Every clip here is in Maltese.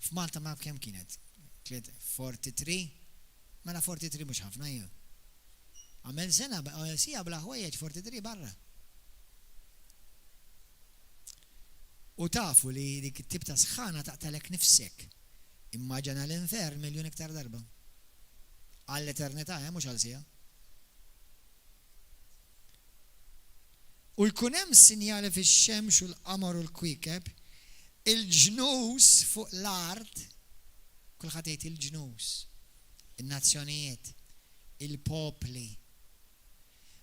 F'Malta ma kemm kienet? 43? Mela 43 mhux ħafna jew. Għamel sena sija bla ħwejjeġ 43 barra. U tafu li dik it-tip ta' sħana taqtalek nifsek. Immaġana l-infern miljun iktar darba. Għall-eternità, mhux għal sija. U jkun hemm sinjali fix-xemx u l-qamar u l-kwikeb, il-ġnus fuq l-art, kulħadd jgħid il-ġnus, in-nazzjonijiet, il-popli.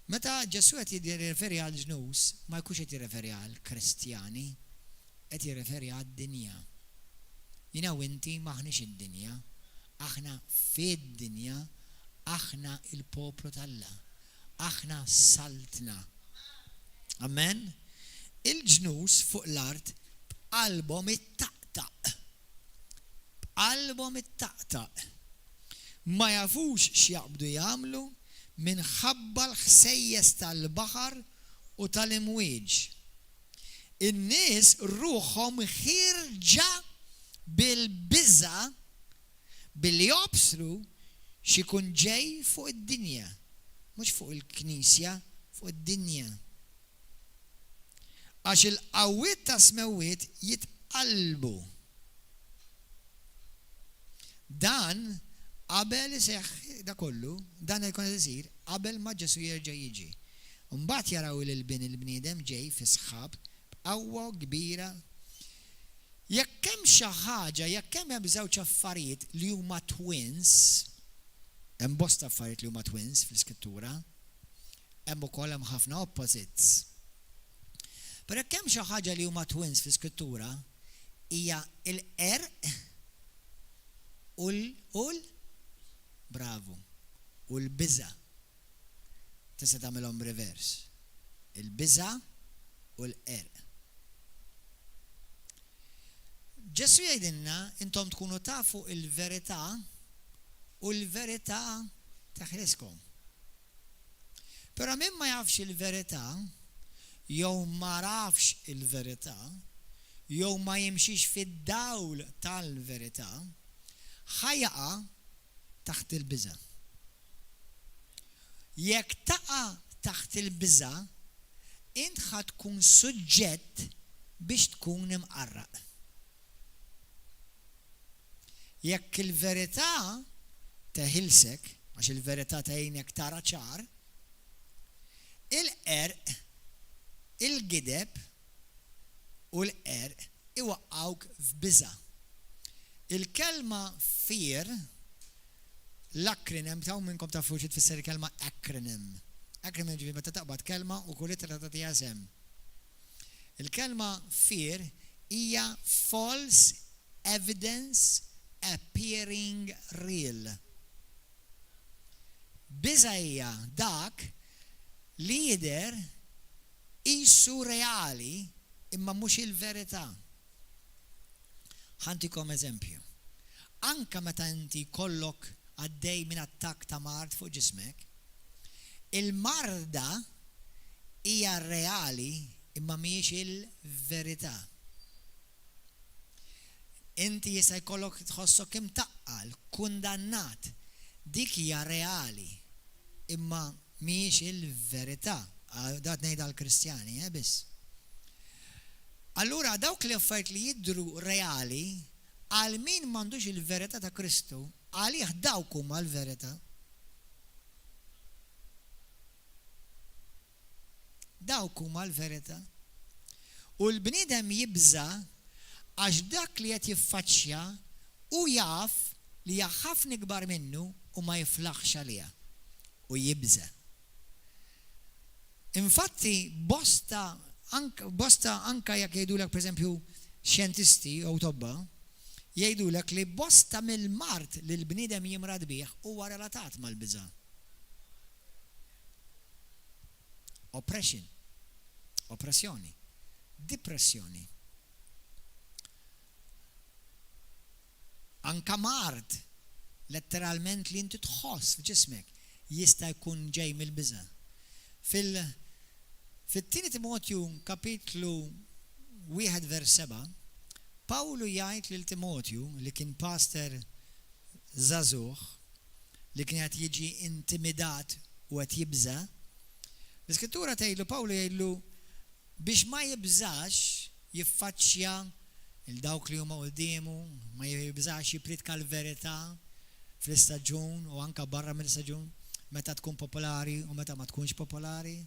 Meta Ġesu qed jirreferi għal ġnus, ma jkunx qed jirreferi għal Kristjani, qed jirreferi għad-dinja. Jiena u inti maħniex id-dinja, aħna fid-dinja, aħna il-poplu tal-Alla, aħna saltna. Amen? Il-ġnus fuq l-art b'qalbhom ittaqtaq. B'qalbhom ittaqtaq. Ma jafux x'jaqbdu jagħmlu minħabba l-ħsejjes tal-baħar u tal-imwieġ. In-nies ruħhom ħirġa bil-biża billi jobsru x'ikun ġej fuq id-dinja. Mhux fuq il-Knisja, fuq id-dinja. Għax il-qawwiet ta' smewwiet jitqalbu. Dan qabel iseħħ da kollu, dan jkun qed isir qabel ma Ġesu jerġa' jiġi. Mbagħad jaraw il-bniedem ġej fi sħab b'qawwa kbira. Jekk hemm xi ħaġa, jekk hemm żewġ affarijiet li huma twins, hemm bosta affarijiet li huma twins fl-Iskrittura, hemm ukoll hemm ħafna opposites. Però jekk hemm xi ħaġa li huma twins fl-Iskrittura hija l-erq u bravo, u l-biża. Tista' tagħmilhom revers. Il-biża u l-erq. Ġesu jgħidilna intom tkunu tafu il-verità u l-verità taħriskom. Però min ma jafx il-verità, jew ma rafx il-verità, jew ma jimxix fid-dawl tal-verità, ħajaqa taħt il-biża. Jekk taqa' taħt il-biża, int ħad tkun suġġett biex tkun imqarraq. Jekk il-verità teħilsek, għax il-verità tgħinek tara ċar, il-erq, il-gideb u l-erq iwaqqawk f'biża. Il-kelma fear, l-akronym, taw minnkom tafu xi tfisser il-kelma acronym. Acronym ġifieri meta taqbad kelma u kull ittra tagħtiha sem. Il-kelma fear hija false evidence appearing real. Biża hija dak li jidher qisu reali imma mhux il-verità. Ħantikom eżempju. Anka meta inti kollok għaddej minn attakk ta' mard fuq ġismek, il-marda hija reali imma mhijiex il-verità. Inti jista' jkollok tħossok imtaqqal, kundannat, dik hija reali imma mhijiex il-verità. Dat ngħid għall-Kristjani, biss. Allura dawk li affarijiet li jidhru reali, għal min m'għandux il-verità ta' Kristu, għalih dawk huma l-verità. Dawk huma l-verità. U l-bniedem jibża għax dak li qed jiffaċċja u jaf li hija ħafna ikbar minnu u ma jiflaħx għaliha u jibża. Infatti bosta anka jekk jgħidulek pereżempju xjentisti jew tobba, jgħidulek li bosta mill-mart li l-bniedem jimrad bih huwa relatat mal-biża'. Oppressjoni, depressjoni. Anka mart letteralment li inti tħoss f'ġismek jista' jkun ġej mill-biża'. Fit-tieni Timotju kapitlu 1 vers 7 Pawlu jgħid lil Timotju li kien pastor żagħżugħ li kien qed jiġi intimidat u qed jibża. L-Iskrittura tgħidlu Pawlu jgħidlu biex ma jibżax jiffaċċja il dawk li huma qudiemu, ma jibżax jipritka l-verità fl-istaġun u anke barra mill-istaġun, meta tkun popolari u meta ma tkunx popolari.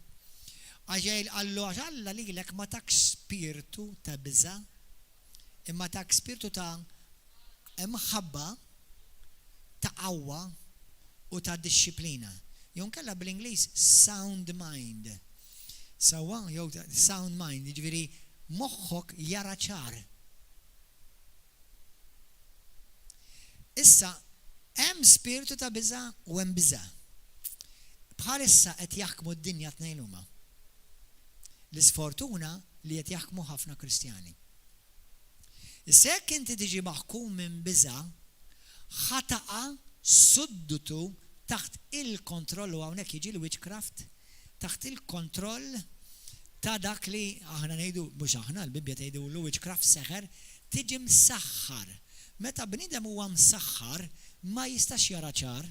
Għax għallu għax Alla lilek ma tak spirtu ta' biża, imma tak spirtu ta' imħabba, ta' qawwa u ta' disċiplina. Jew kella bl-Ingliż sound mind. Sawa, jew sound mind, jiġifieri moħħok jara ċar. Issa hemm spiritu ta' biża u hemm biża. Bħalissa qed jaħkmu d-dinja tnejn huma. L-isfortuna li qed jaħkmu ħafna Kristjani. Issa jekk inti tiġi maħkum minn biża, ħataqa suddutu taħt il-kontroll u hawnhekk jiġi l-witchcraft, taħt il-kontroll ta' dak li aħna ngħidu, mhux aħna, l-Bibja tgħidu l-witchcraft seħer, tiġi msaħħar. Meta bniedem huwa msaħħar ma jistax jara ċar.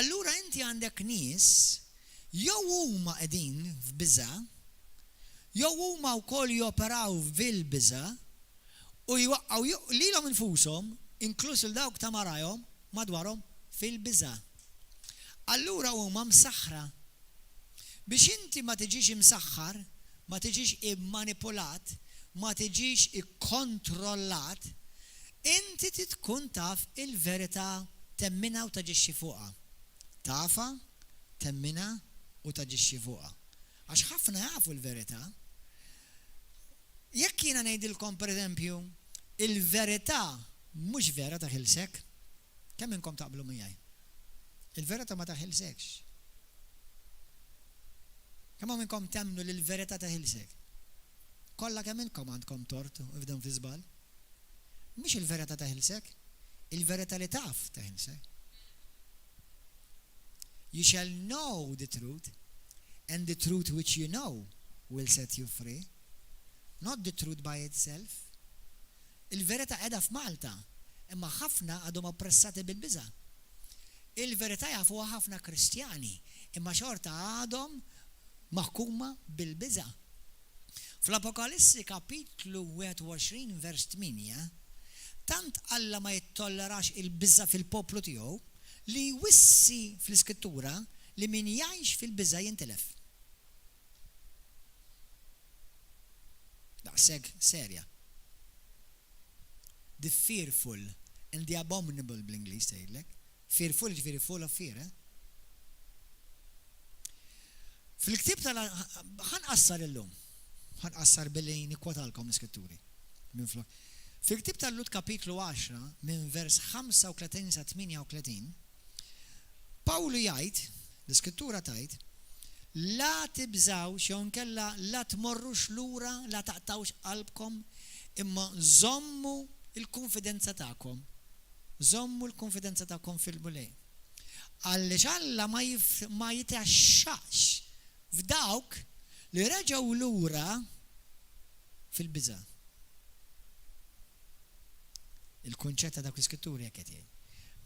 Allura inti għandek nies jew huma qegħdin f'biża, jew huma wkoll joperaw fil-biża u jwaqgħu lilhom infushom, inkluż il dawk ta' marajhom madwarhom fil-biża. Allura huma msaħħra. Biex inti ma tiġix imsaħħar, ma tiġix immanipulat, ma tiġix ikkontrollat, inti tkun taf il-verità temmina u taġixxi fuqha. Tafa, temmina u taġixxi fuqha. Għax ħafna jafu l-verità. Jekk jiena ngħidilkom pereżempju, il-verità mhux vera taħilsek, kemm inkom taqblu miegħi? Il-verità ma taħilsekx. Kemm minnkom temnu li l-verità taħilsek? Kollha kemm inkom għandkom tort u f'dan fi żball? Mhux il-verità taħilsek, il-verità li taf taħilsek. You shall know the truth, and the truth which you know will set you free. Not the truth by itself. Il-verità qiegħda f'Malta, imma ħafna għadhom oppressati bil-biża'. Il-verità jafuha ħafna Kristjani, imma xorta għadhom maħkuma bil-biża'. Fl-Apokalissi kapitlu 21 vers 8, tant Alla ma jittollerax il-biża' fil-poplu tiegħu li wissi fl-Iskrittura li min jgħix fil-biża' jintelef. Daqshekk serja. The fearful and the abominable bl-Ingliż tgħidlek. Fearful ġifieri full of fear. Fil-ktieb ħanqassar illum. Ħanqassar billi nikkwotalkom l-Iskritturi. Fil-ktieb tal-Lut kapitlu 10 minn vers 35 sa 38, Pawlu jgħid, l-Iskrittura tgħid, la tibżawx jew nkella la tmorrux lura, la taqtawx qalbkom, imma żommu il-konfidenza tagħkom. Żommu l-konfidenza tagħkom fil-bulej. Għaliex Alla ma jitaxxax f'dawk li reġgħu lura fil-biża'. Il-kunċett ta' dak l-Iskritturi jekk qed jgħid.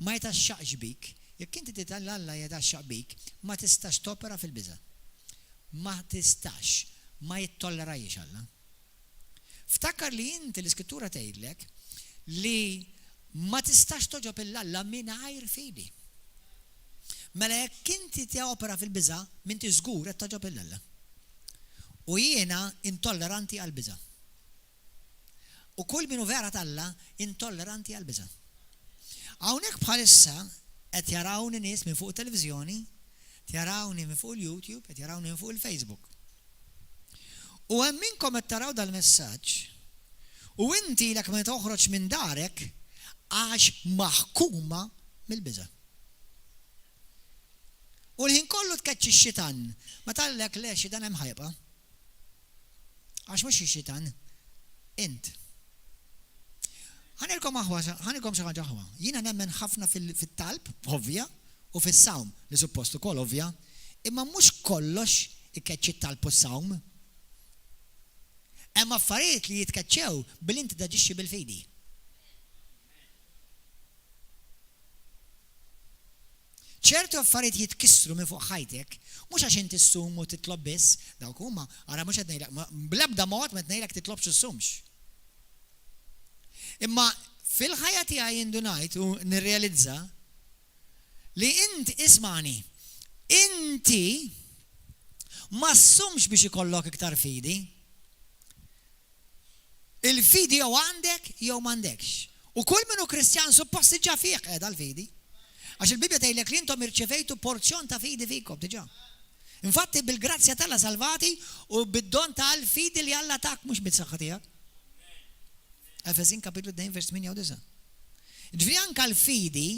Ma jitaxxaqx bik, jekk inti titgħall Alla jitaxxaq bik, ma tistax topera fil-biża'. Ma tistax, ma jittollerajx Alla. Ftakar li inti l-Iskrittura tgħidlek li ma tistax toġob il-Alla mingħajr fidi. Mela jekk inti opera fil-biża', m'inti żgur qed toġob il-Alla. U jiena intolleranti għall-biża'. U kull minu vera tal-Alla intolleranti għall-biża'. Hawnhekk bħalissa qed jarawni nies minn fuq televiżjoni, jarawni minn fuq il-YouTube, qed jarawni minn fuq il-Facebook. U hemm minnkom qed taraw dal-messaġġ u inti lek ma toħroġ minn darek għax maħkuma mill-biża'. U l-ħin kollu tkeċċi x-xitan, ma tallek le xitan hemm ħajba. Għax mhux ix-xitan, int. Ħanilkom xi ħaġa ħwa. Jiena nemmen ħafna fit-talb, ovvja, u fis-sawm li suppost ukoll ovvja, imma mhux kollox ikeċċi t-talb u s-sawm. Hemm affarijiet li jitkaċċew bil-inti taġixxi bil-fidi. ċertu affarijiet jitkissru minn fuq ħajtek, mhux għax inti ssum u titlob biss, dawk huma, ara mhux qed ngħidlek, bl-ebda mod ma tnejlek titlobx issumx. Imma fil-ħajja tiegħi indunajt u nirrealizza li inti ismani, inti ma ssumx biex ikollok iktar fidi. Il-fidi jew għandek jew m'għandekx. U kull minnu Kristjan suppost ġa fih qiegħda l-fidi. Għax il-Bibja tgħidlek li intom irċevejtu porzjon ta' fidi fikom diġà. Infatti bil-grazzja tal salvati u bid-don tal-fidi li Alla tak mhux bit-saħħa tiegħek. Efesin kapitlu 2 vers 8 u 9. Ġifieri anke l-fidi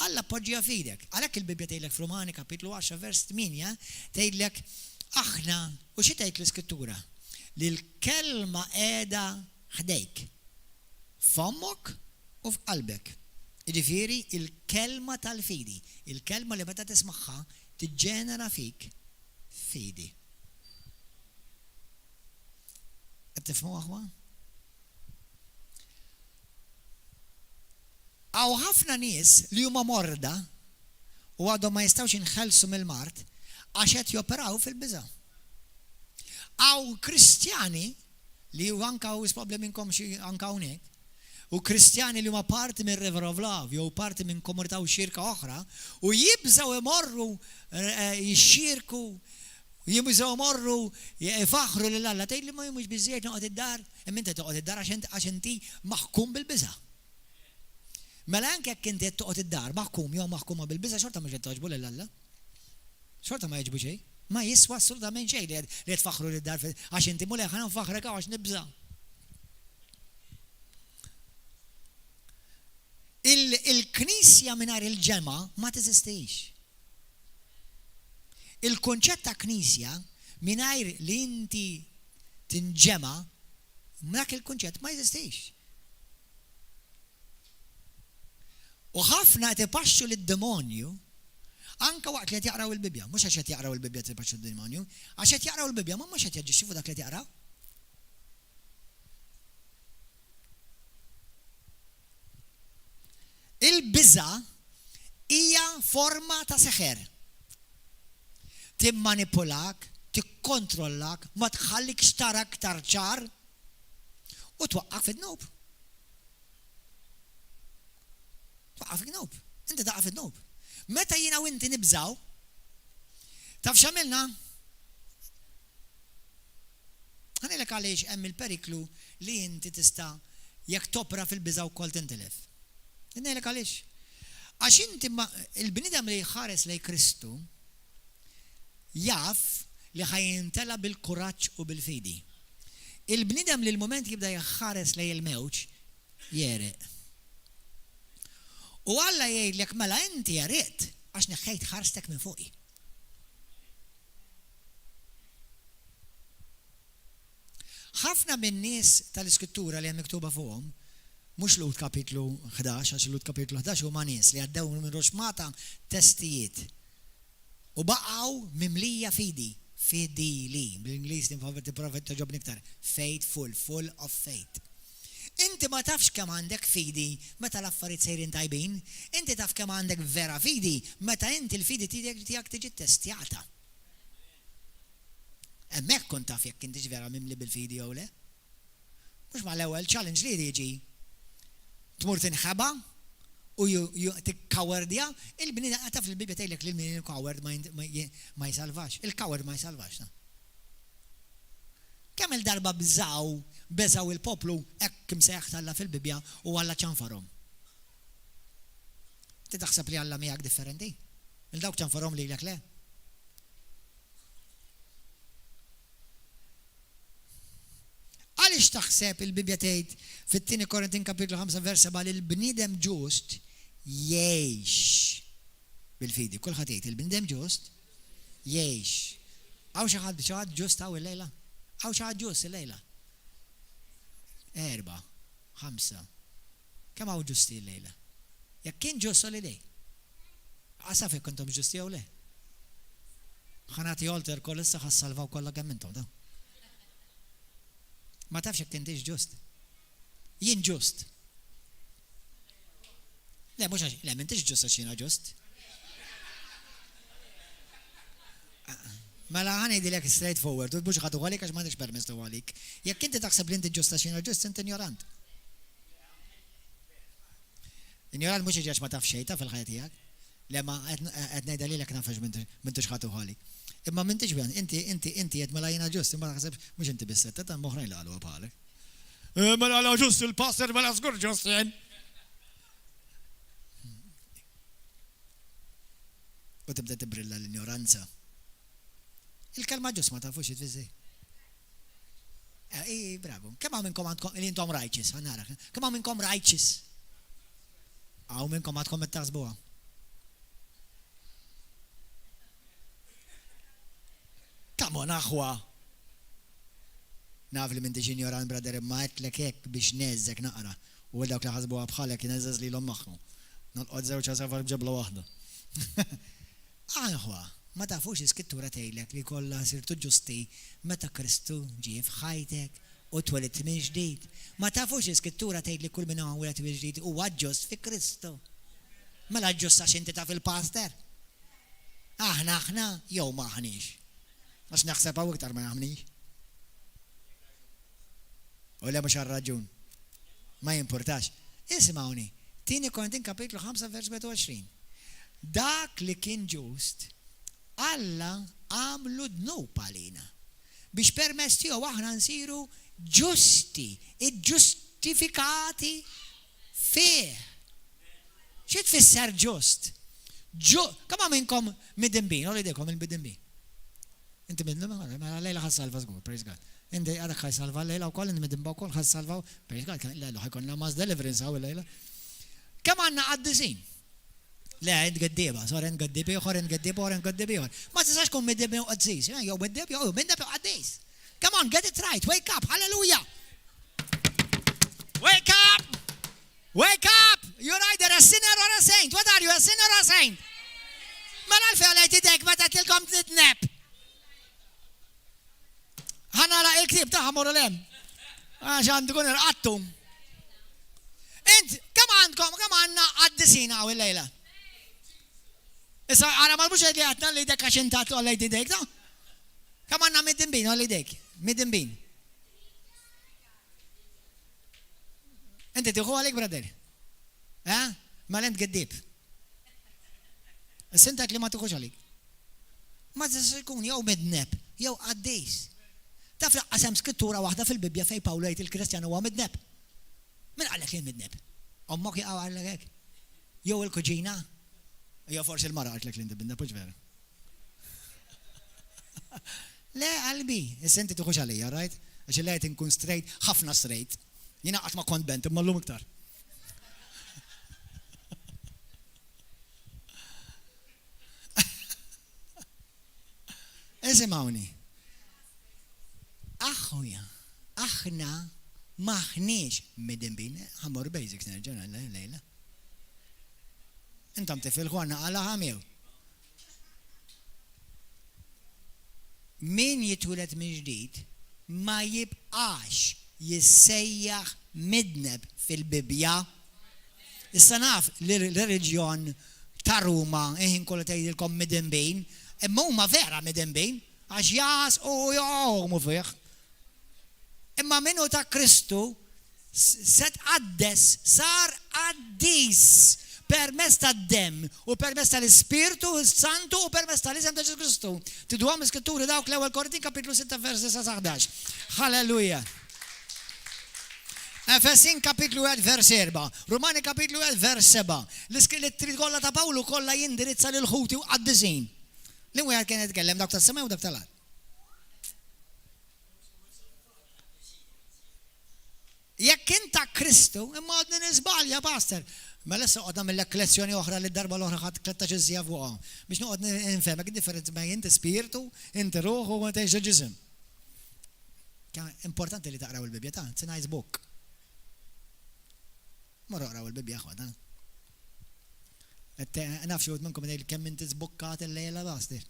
Alla poġġija fidek. Għalhekk il-Bibja tgħidlek f'Rumani kapitlu 10 vers 8 tgħidlek aħna u xi tgħid l-Iskrittura li l-kelma qiegħda ħdejk f'ommok u f'qalbek. Ġifieri il-kelma tal-fidi, il-kelma li meta tismagħha tiġġenera fik fidi. Qed tifhmu aħwa? Hawn ħafna nies li huma morda u għadhom ma jistgħux inħellsu mill-mart għax qed joperaw fil-biża'. Hawn Kristjani li anke isprobbli minnkom xi anke hawnhekk u Kristjani li huma parti minn River of Love jew parti minn komunità u xirka oħra u jibżgħu imorru jixxierku, jibżgħu imorru jfaħru lil Alla tgħid li ma mhux biżżejjed noqgħod id-dar, imma inti toqgħod id-dar għax inti maħkum bil-biża'. Mela anke jekk inti qed toqgħod id-dar maħkum jew maħkuma bil-biża' xorta mhux qed toġbu lil Alla. Xorta ma jgħġbu xejn. Ma jiswa assolutament xejn li tfaħru lid-dar għax inti mulej ħana nfaħrek għax nibża'. Il-knisja mingħajr il-ġemma ma teżistix. Il-konċett ta' knisja mingħajr li inti tinġema dak il-konċett ma jeżistix. U ħafna tipaxxu lid-demonju anke waqt li qed jaqraw il-Bibja, mhux għax qed jaqraw il-Bibja tipaxxu lid-demonju, għax qed jaqraw il-Bibja ma mhux qed jaġġixxu fuq dak li qed jaqraw. Il-biża hija forma ta' seħer. Timmanipulak, tikkontrollak, ma tħallikx tara aktar ċar u twaqqaf id-nob. Twaqqaf id-nob. Inti taqaf id-nob. Meta jiena u inti nibżaw, taf x'għamilna? Ħanilek għaliex hemm il-periklu li inti tista' jekk topra fil-biża wkoll tintilef. Ngħidlek għaliex. Għax inti il-bniedem li jħares lejn Kristu jaf li ħajjintela bil-kuraġġ u bil-fidi. Il-bniedem li l-moment jibda jħares lejn il-mewġ jereq. U Alla jgħidlek mela inti jariqt għax neħħejt ħarstek minn fuqi. Ħafna min-nies tal-Iskrittura li hemm miktuba fuqhom mhux Lut kapitlu 11, għax Lut kapitlu 11 huma nies li għaddew minn roxmata testijiet. U baqgħu mimlija fidi, fidili, bl-Ingliż tipprova toġobni iktar, faithful, full of faith. Inti ma tafx kemm għandek fidi meta l-affarijiet sejrin tajbin, inti taf kemm għandek vera fidi meta inti l-fidi tiegħek tiġi testjata. Hemmhekk kont taf jekk intix vera mimli bil-fidi jew le. Mhux mal-ewwel challenge li jiġi tmur tinħeba u tikkawardja, il-bniedem taf il-Bibja tgħidlek li il-kaward ma jsalvax. Il-kaward ma jsalvax. Kemm il-darba beżaw il-poplu hekk imsejjaħ Alla fil-Bibja u Alla ċanfarhom. Ti taħseb li Alla miegħek differenti? Il-dawk ċanfarhom lilek le? Għaliex taħseb il-Bibja tgħid fit-2 Korintin kapitlu 5 vers 7 li l-bniedem ġust jgħix bil-fidi. Kulħadd jgħid il-bniedem ġust jgħix. Hawn xi ħadd ġust hawn il-lejla? Hawn xi ħadd ġust il-lejla? 4, 5. Kemm hawn ġusti l-lejla? Jekk kien ġust solidej. Għasaf jekk intom ġusti jew le. Ħanati olter koll issa ħassalvaw kollha kemm intom da. Ma tafx jekk intix ġust. Jien ġust. Le, mhux għax, le, m'intix ġust għax jiena ġust. Mela ħanejdilek straight forward, u mhux ħadu għalik għax m'għandix permess tu għalik. Jekk inti taħseb li inti ġust għax jiena ġust, inti ignorant. Ignorant mhux jiġi għax ma tafx xejn taf fil-ħajja tiegħek. Le ma qed ngħidha lilek nafax m'intix ħadu għalik. Imma m'intix bjan, inti qed mela jiena ġust, imma taħseb mhux inti bis-setta ta' moħrajn li qalu bħalek. Mela għal ġust il-passer mela żgur ġust jien. U tibda tibrilla l-ignoranza. Il-kelma ġust ma tafux jitfizzi. Bravo. Kemm hawn minnkom għandkom li intom righteous, ħanara. Kemm hawn minnkom righteous? Hawn minnkom għandkom qed taħsbuha. Come on, aħwa. Naf li m'intix ignorant, brother, imma għedlek hekk biex neżżek naqra. U dawk li ħasbuha bħalek jineżżeż lilhom magħhom. Nolqod żewġ għasafar bġebla waħda. Aħwa. Ma tafux iskrittura tgħidlek li kollha sirtu ġusti meta Kristu ġie f'ħajtek u twelid minn ġdid. Ma tafux iskrittura tgħidlek kull minn hawn wielet minn ġdid huwa ġust fi Kristu. Mela ġust għax inti taf il-pastor. Aħna jew ma aħniex. Għax naħseb hawn iktar ma jaħmniex. U le mhux għar-raġun. Ma jimpurtax. Ismawni, tieni Korintin kapitlu 5 vers 20. Dak li kien ġust Alla għamlu dnub għalina biex permess tiegħu aħna nsiru ġusti, ġustifikati fih. Xi tfisser ġust? Kemm minnkom mid-dinbin, u jdejkom il-mid-dinbin. Inti mid-dinbin, mela lejla ħassalva żgur, praise God. Inti għadak ħajsalva lejla wkoll, inti mid-dinba wkoll ħassalva, praise God, lejla ħajkonna mass deliverance hawn lejla. Kemm għandna qaddisin? Le, ent għaddiba, sor ent għaddibi, uħor ent għaddibi, uħor ent għaddibi, uħor. Ma tistax kun mid-dibbi u għaddis, jow mid-dibbi u għaddis. Come on, get it right, wake up, hallelujah. Wake up! Wake up! You're either a sinner or a saint. What are you, a sinner or a saint? Ma nalfi għalajt idek, ma tatilkom titneb. Ħanara il-ktib taħħa morru lem. Għaxan tkun il-qattum. Ent, kam għanna għaddisina għaw il-lejla? Issa, għara mal-mux għedli għatna li dek għaxintatu għallaj didek, no? Kam għanna mid-dimbin għallaj dek? Mid-dimbin. Inti tiħu għalik, brother? Ma l-ent għeddib. Sintak li ma tiħuġ għalik. Ma tistax ikun jew midneb, jew għaddejs. Taf għasem skrittura waħda fil-Bibja fej Pawlu jgħid il-Kristjanu huwa midneb. Min għalek li midneb? Ommok jgħaw għalek? Jew il-kuġina? Jew forsi il-mara għalek li ndibinna, pux vera. Le, qalbi, is-senti tuħux għalija, right? Għax il-lejt inkun straight, ħafna straight. Jina għatma kont bent, imma l-lum iktar. Eżimawni. Aħħuja, aħna maħniex mid-dimbin, ħamur basics nerġana lejla. Intam tifilħu għanna għala ħamiju. Min jitwilet minn ġdid ma jibqax jissejjaħ midneb fil-Bibja. Issa naf l-reġjon ta' Ruma iħin kollu tgħidilkom mid-dimbin, imma huma vera mid-dimbin għax jas u jgħumu fih. Imma minnu ta' Kristu set għaddes sar għaddis permess ta' dem u permess tal-Ispirtu Santu u permess tal-Isem ta' Ġesu Kristu. Tiddu għam iskritturi dawk l-ewwel Korintin kapitlu 6 versi 11. Halleluja. Efesin kapitlu 1 vers 4. Romani kapitlu 1 vers 7. L-iskrittri kollha ta' Pawlu kollha jindirizza lil ħuti u għaddisin. Li wieħed kien jitkellem dak tas-sema u dak tal-art. Jekk inta Kristu, imma għadni nisbalja, pastor. Ma l-essa għodna mill-lek lezzjoni oħra li darba l-oħra għad 13 zija fuqom. Biex nuqodni nfemek differenzi ma jinti spiritu, inti ruħu u inti ġism. Importanti li taqraw il-Bibja ta' it's a nice book. Marru qraw il-Bibja ħwad. Nafxu għud minnkom kemm inti zbukkat il-lejla basti.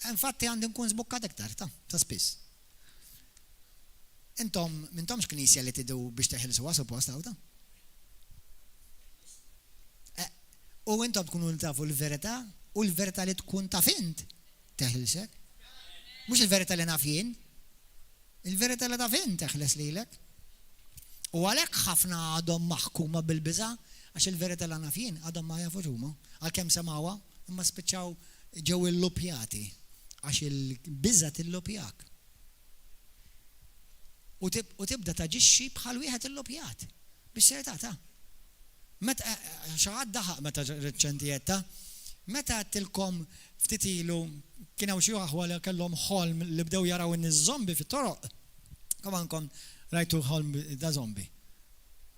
Infatti għandi nkun zbukkat iktar ta' spiss. Intom, mintomx knisja li tidu biex teħilsu suppost għawda? U intom tkunu tafu l-verità, u l-verità li tkun taf int teħilsek. Mux il-verità li naf jien, il-verità li taf int teħles lilek. U għalek ħafna għadhom maħkuma bil-biża, għax il-verità li naf jien għadhom ma jafux huma, għalkemm semawa, imma spiċċaw ġew il-lupjati, għax il-biża til-lupjak. U tibda taġixxi bħal wieħed il-lupjat, bis-serjetà ta'. Meta xaħat daħaq meta reċentijietta, meta tilkom ftit ilu kien hawn xi waħwa li kellhom ħolm li bdew jaraw in żombi fit-toroq. Kamankom rajtu ħolm da zombi.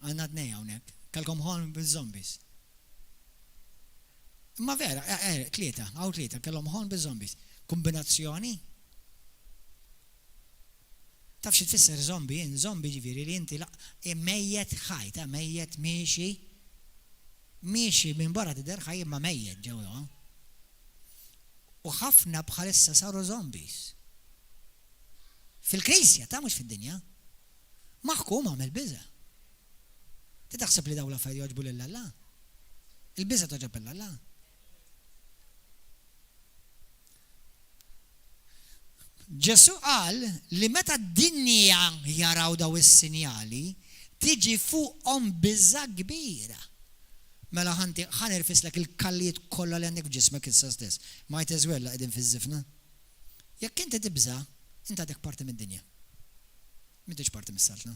Għandna tnej hawnhekk, kellkom ħolm biż-zombies. Imma vera, tlieta kellhom ħolm biż-zombies. Kombinazzjoni? Taf xi tfisser zombi, zombi ġifieri li inti mejjed ħajt, mejjed miexi minn barra tidher ħaj imma mejjed ġewwa. U ħafna bħalissa saru zombies. Fil-Knisja ta' mhux fid-dinja. Maħkum għamel biża. Ti taħseb li dawn l-affarijiet jogħġbu lil Alla? Il-biża toġob lil Alla. Ġesu qal li meta d-dinja jaraw daw is-sinjali tiġi fuqhom biża kbira. Mela ħanirfislek il-kallijiet kollha li għandek f'ġismek issa stess. Might as well qegħdin fiż-żifna. Jekk inti tibża, inti għadek parti mid-dinja. M'intix parti mis-saltna.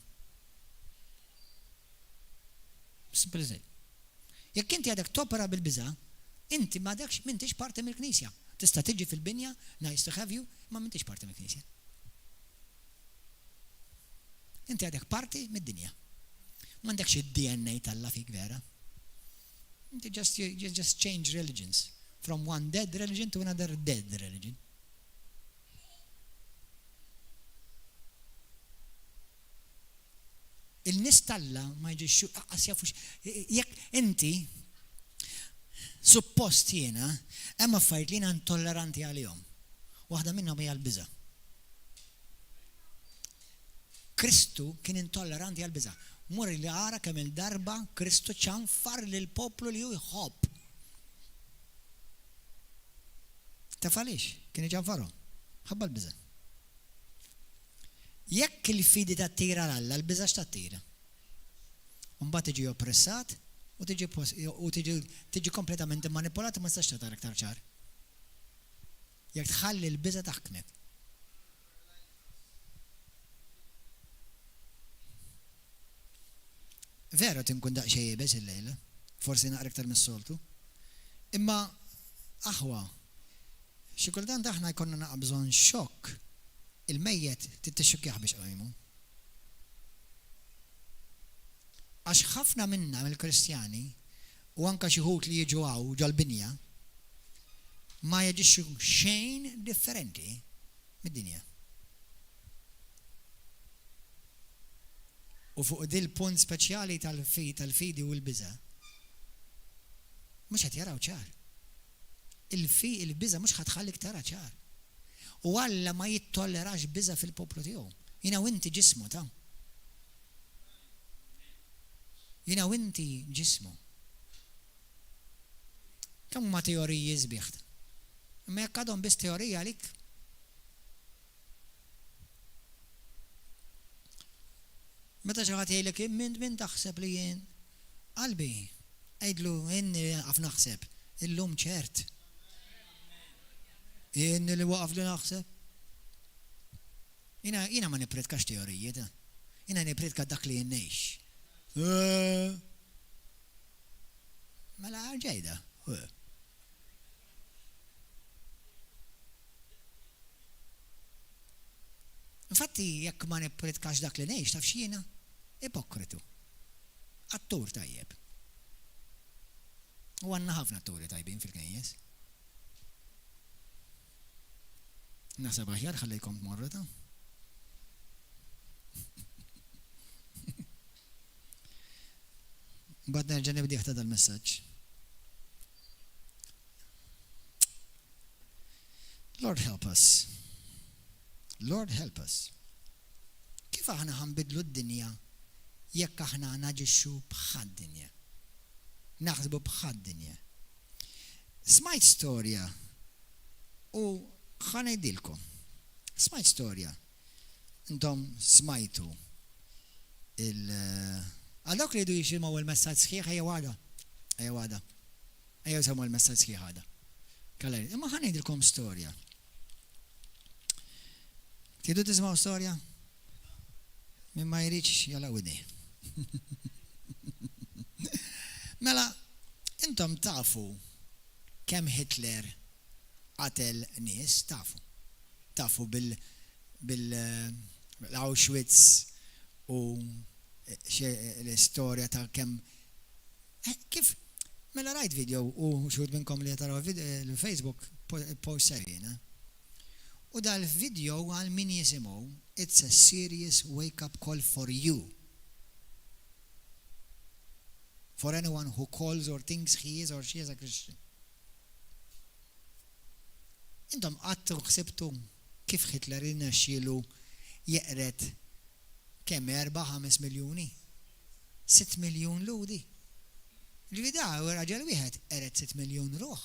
Simple as. Jekk inti għadek topera bil-biża, inti m'intix parti mill-Knisja. Tista' tiġi fil-binja, nice to have you, ma m'intix parti mill-Knisja. Inti għadek parti mid-dinja. M'għandekx id-DNA tal-Alla fik vera. Inti just change religions from one dead religion to another dead religion. Il-nies tal-Alla ma jġixxu jafux. Jekk inti suppost jiena hemm affarijiet li jiena intolleranti għalihom. Waħda minnhom hija l-biża'. Kristu kien intolleranti għall-biża'. Mur li ara kemm il-darba Kristu ċanfar lil poplu li hu jħobb. Taf għaliex kien iċanfarhom? Ħabba l-biża'. Jekk il-fidi tat-tira l-Alla, l-biża' x'tat-tira. Mbagħad tiġi oppressat u tiġi kompletament manipolat ma tistax tagħtar aktar ċar. Jekk tħalli l-biża' taħkmek. Vera tinkun daqsxejn jibes il-lejla, forsi naqra aktar mis-soltu. Imma aħwa, xi kultant aħna jkollna naqa' bżonn xokk. Il-mejjed titixxukjah biex qajmu. Għax ħafna minna mill-Kristjani u anke xi wħud li jiġu hawn ġol-binja ma jaġixxu xejn differenti mid-dinja. U fuq dil punt speċjali tal-fidi u l-biża' mhux qed jaraw ċar. Il-biża' mhux ħadħallik tara ċar. U Alla ma jittollerax biża' fil-poplu tiegħu. Jiena u inti ġismu ta'. Jiena u inti ġismu. Kemm huma teoriji sbieħ. Imma jekk għadhom biss teorija għalik. Meta xi ħadd jgħidlek min taħseb li jien qalbi għidlu inni qaf naħseb illum ċert. Inni li waqaf li naħseb. Jiena ma nipredkax teorijiet. Jiena nipredka dak li jinnejx. Mela ġejda. Infatti jekk ma nipredkax dak li ngħix taf x'jiena ipokritu. Attur tajjeb. U għandna ħafna atturi tajbin fil-Kejjes. Nasab aħjar ħallejkom tmorru ta'. Bad nerġa' nibdih ta' dal-messaġġ. Lord help us. Lord help us. kif aħna ħanbidlu d-dinja jekk aħna naġixxu bħad-dinja. Naħsbu bħad-dinja. Smajt storja u ħanejdilkom. Smajt storja. Intom smajtu għal-dawk li jdu jiximaw il-messaġġ sħiħ ejja għada. Ejja jisamu il-messaġġ sħiħ għada. Imma ħanejdilkom storja. Tidu tismaw storja? Min ma jriċ jala widi. Mela, intom tafu kemm Hitler qatel nies, tafu bil-Auschwitz u l-istorja ta' kemm kif mela rajt video u xud minnkom li taraw l-Facebook post serjena. U dal-video għal min jisimaw, it's a serious wake-up call for you. For anyone who calls or thinks he is or she is a Christian. Intom għattu xsibtu kif Hitler xilu jeqret kemm 4-5 miljoni? 6 miljon ludi. Ġvida, u raġel wieħed eret 6 miljon ruħ.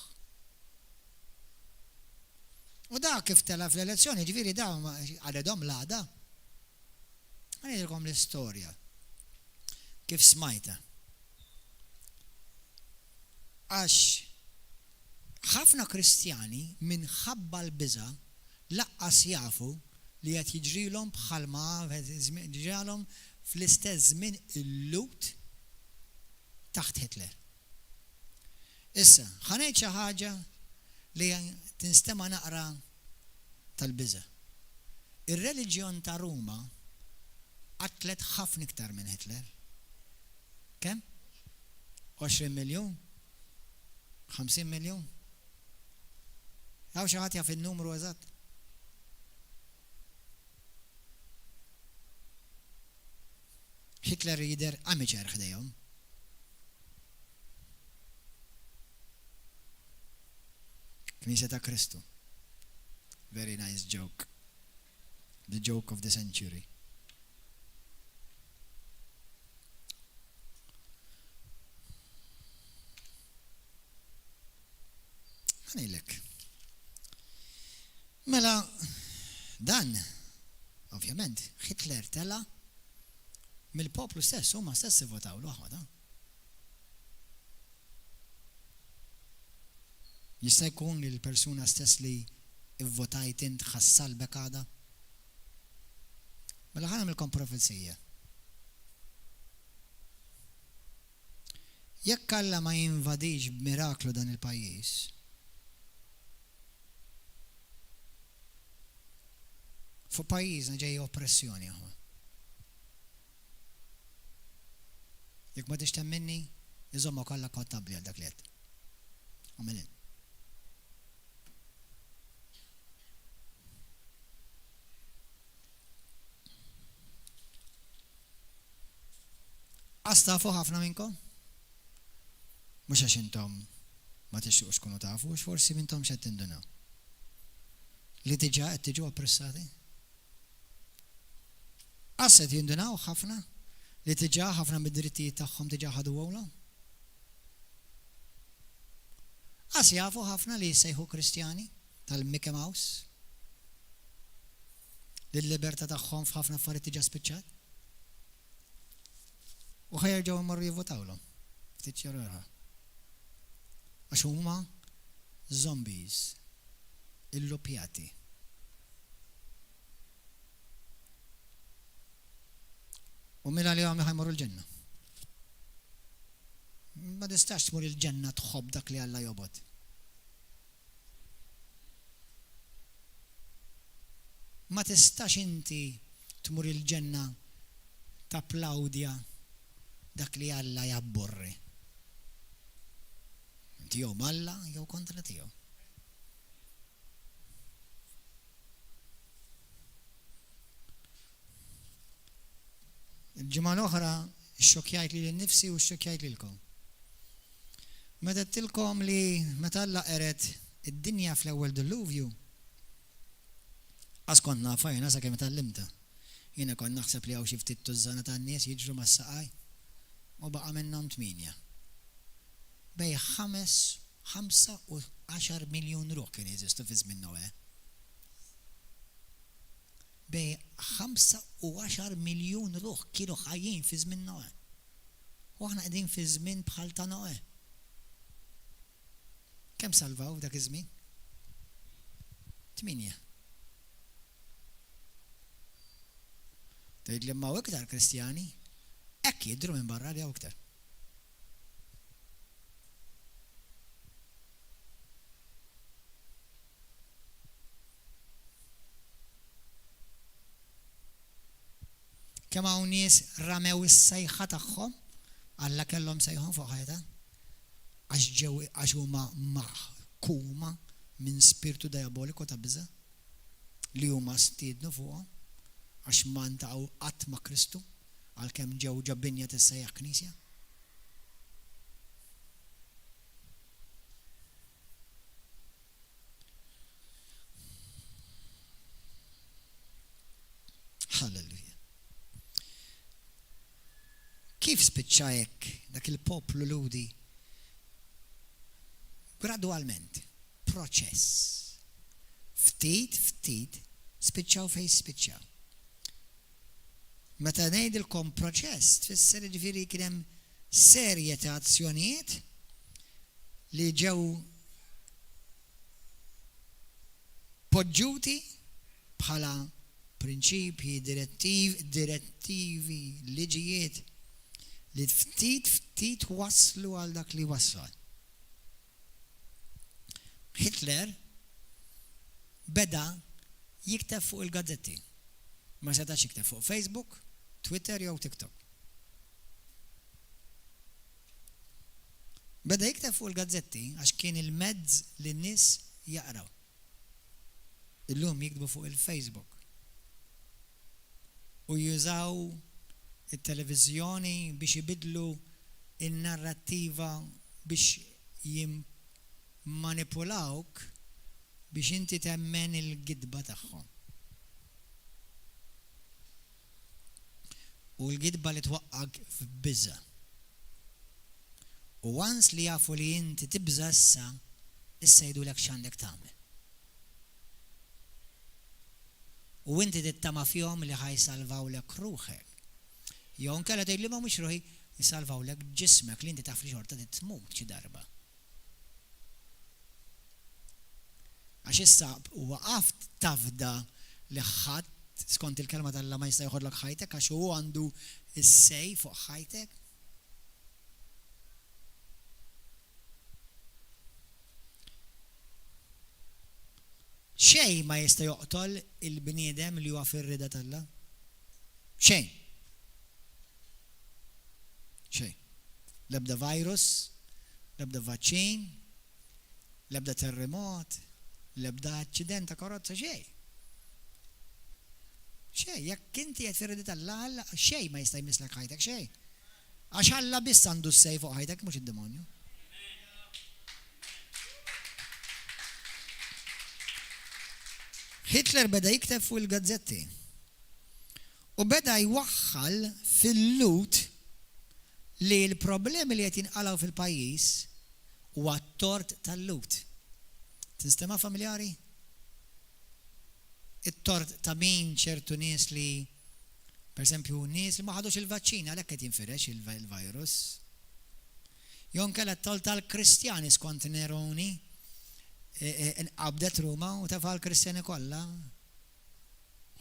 U da kif tela fl-elezzjoni, ġviri da għadadhom l-għada. Għanidilkom l-istorja. Kif smajta. Għax ħafna Kristjani minħabba l-biża laqqas jafu li qed jiġrilhom bħalma ġralhom fl-istess żmien il-lut taħt Hitler. Issa, ħanejt xi ħaġa li tinstema naqra tal-biża. Ir-reliġjon ta' Ruma qatlet ħafna iktar minn Hitler. Kemm? 20 miljun? 50 miljun? Għaw xi ħadd jaf in-numru eżatt? Hitler jidher għamiċer ħdejhom. Knisja ta' Kristu. Very nice joke. The joke of the century. Għanilek. Mela, dan, ovvjament, Hitler tela mill-poplu stess, huma stess votaw l-waħda. Jista' jkun li l-persuna stess li ivvotajt int ħassal bekada? Mela ħana nagħmilkom profezija. Jekk Alla ma jinvadix b'miraklu dan il-pajjiż, fuq pajjiżna ġej oppressjoni aħwa. Jekk ma tixtem minni, iżomma kollha kontabbli għal dak li qed. Għamilin. Tafu ħafna minnkom? Mhux għax intom ma tixtuqx tkunu tafu, forsi minnkom x'qed tindunaw. Li diġà qed tiġu oppressati? Qed jindunaw ħafna li diġà ħafna mid-drittijiet tagħhom diġà ħadu għawlhom? Jafu ħafna li jsejħu Kristjani tal-Mickey Mouse? Li l-libertà tagħhom f'ħafna affarijiet diġà spiċċat? U ħajerġaw marru jivvotawlhom. Ftit ċarraħa. Għax huma zombies, illupjati. U mela li għam ħajmorru l-ġenna. Ma tistax tmur il-ġenna tħobb dak li Alla jobod. Ma tistax inti tmur il-ġenna tapplaudja dak li Alla jabborri. Inti jew Alla jew kontra tiegħu. Il-ġimgħa l-oħra xxokkjajt li l-nifsi u xxokkjajt lilkom. Meta tilkom li meta Alla qeret id-dinja fl-ewwel diluvju, kont nafajna sakemm tallimta. Jiena kon naħseb li hawn xi ftit tużżana tan-nies jiġru mas-saqaj u baqa' minnhom 8. Bej 15 miljun ruħ kien jeżistu fi żmien Noe. Bej 15 miljun ruħ kienu ħajjin fi żmien Noe. U aħna qegħdin fi żmien bħal ta' Noe. Kemm salvaw dak iż-żmien? 8. Tgħid li ma iktar Kristjani hekk jidhru minn barra li hawn iktar. Kemm hawn nies ramew is-sejħa tagħhom Alla kellhom sejħhom fuq ħajta għax huma maħkuma minn spiritu diaboliku ta' biża li huma stiednu fuqhom għax ma ntaqgħu qatt ma' Kristu għalkemm ġew ġabbinja tissejjaħ Knisja. Halleluja. Kif spiċċa hekk dak il-poplu ludi? Gradualment, proċess. Ftit spiċċaw fejn spiċċaw. Meta ngħidilkom proċess, tfisser ġifieri kien hemm serje ta' azzjonijiet li ġew poġġuti bħala prinċipji, direttivi, liġijiet li ftit waslu għal dak li waslu. Hitler beda jikteb fuq il-gazzetti. Ma setax jikteb fuq Facebook, Twitter jew TikTok. Beda jikteb fuq il-gazzetti għax kien il-mezz li n-nies jaqraw. Illum jiktbu fuq il-Facebook. U jużaw il-televizjoni biex ibidlu il-narrattiva biex jimmanipulawk biex inti temmen il-gidba tagħhom. U l-gidba li twaqqaq f'biża. U once li jafu li inti tibża issa jgħidulek x'għandek tagħmel. U inti tittama fihom li ħajsalvawlek ruħek. Jew inkella tgħid li ma mhux ruħi jsalvawlek ġismek li inti taf li xorta tmut xi darba. Għax issa waqaft tafda li ħadd skont il-kelma tal-Alla ma jista' jħodlok ħajtek għax hu għandu is-sej fuq ħajtek. Xejn ma jista' joqtol il-bniedem li huwa fir-rida tal-Alla. Xejn. Xejn. L-ebda virus, l-ebda vaċċin, l-ebda terremot, l-ebda aċċident ta' karozza, xejn. Xejn, jekk inti qed fir-rida tal-Alla, xejn ma jista' jmisslek ħajtek, xejn. Għax Alla biss għandu s-sej fuq ħajtek mhux id-demonju. Hitler beda jikteb fuq il-gazzetti u beda jwaħħal fil-lut li l-problemi li qed jinqalgħu fil-pajjiż huwa t-tort tal-lut. Tinstema' familjari? It-tort ta' min ċertu nies li pereżempju nies li ma ħadux il-vaċċina għalhekk qed jinfirex il-virus. Jew inkella t-tort tal-Kristjani skont Neroni inqabdet Ruma u tafa l-Kristjani kollha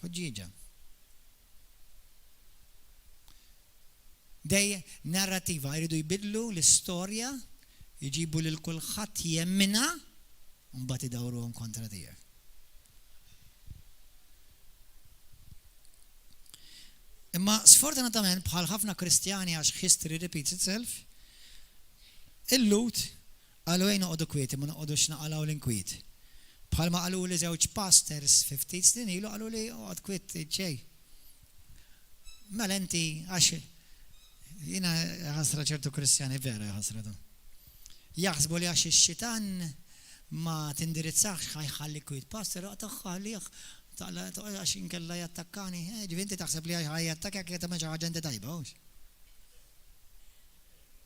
ħoġġieġa. Dej narrativa jridu jbidlu l-istorja, jġibu lil kulħadd jemmina u mbagħad idawruhom kontra tiegħek. Imma sfortunatament bħal ħafna Kristjani għax history repeats itself, il-lut għalu għajn noqodu kwieti, ma noqodux naqalaw l-inkwiet. Bħalma għalu li żewġ pastors 50 snin ilu għalu li għad kwiet ċej. Mela inti għax jina ħasra ċertu Kristjani vera ħasra du. Jaħsbu li għax ix-xitan ma tindirizzax ħajħalli kwiet. Pastor, taħħalli taqla għax inkella jattakkani, ġivinti taħseb li jattakkak jgħet ta' ħaġa inti tajba,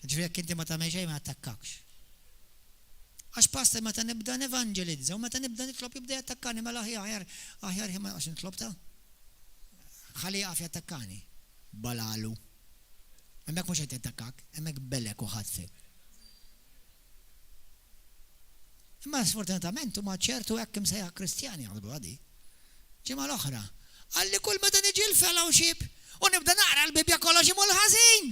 ġivi jekk inti ma ta' xejn ma jattakkakx. Għax pasta meta nibda nevangelizza, u meta nibda nitlob jibda jattakkani, mela aħjar ħima għax nitlob ta' ħalli jaqaf jattakkani. Balalu. Emmek mux għet jattakkak, emmek bellek u ħadfik. Imma sfortunatament u ċertu hekk imsejħa Kristjani għadu għadi. Ġimgħa l-oħra. Għalli kull meta niġi l-fellowship u nibda naqra l-Bibja kollox imur ħażin.